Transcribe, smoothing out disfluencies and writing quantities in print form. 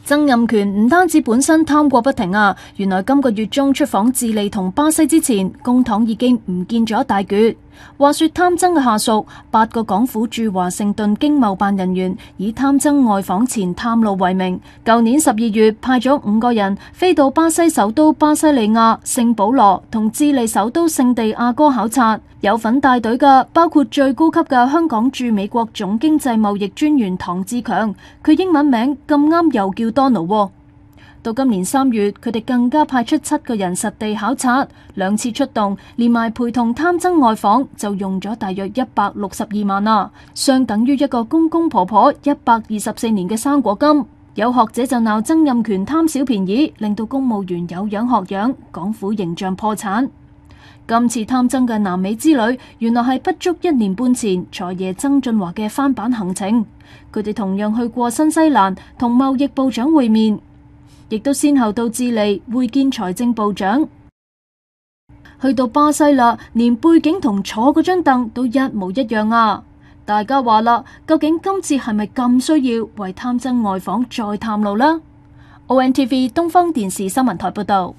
曾蔭權唔單止本身貪過不停啊，原來今個月中出訪智利同巴西之前，公帑已經唔見咗一大橛。話說貪曾嘅下屬8個港府駐華盛頓經貿辦人員，以貪曾外訪前探路為名，舊年12月派咗5個人飛到巴西首都巴西利亞、聖保羅同智利首都聖地亞哥考察。有份帶隊嘅包括最高級嘅香港駐美國總經濟貿易專員唐志強，佢英文名咁啱又叫 Donald。到今年3月，佢哋更加派出7個人實地考察，2次出動，連埋陪同貪曾外訪，就用咗大約162萬啊，相等於一個公公婆婆124年嘅生果金。有學者就鬧曾蔭權貪小便宜，令到公務員有樣學樣，港府形象破產。今次貪曾嘅南美之旅，原來係不足1年半前財爺曾俊華嘅翻版行程。佢哋同樣去過新西蘭，同貿易部長會面，亦都先後到智利會見財政部長。去到巴西啦，連背景同坐嗰張凳都一模一樣啊！大家話啦，究竟今次係咪咁需要為貪曾外訪再探路呢？ONTV 東方電視新聞台報道。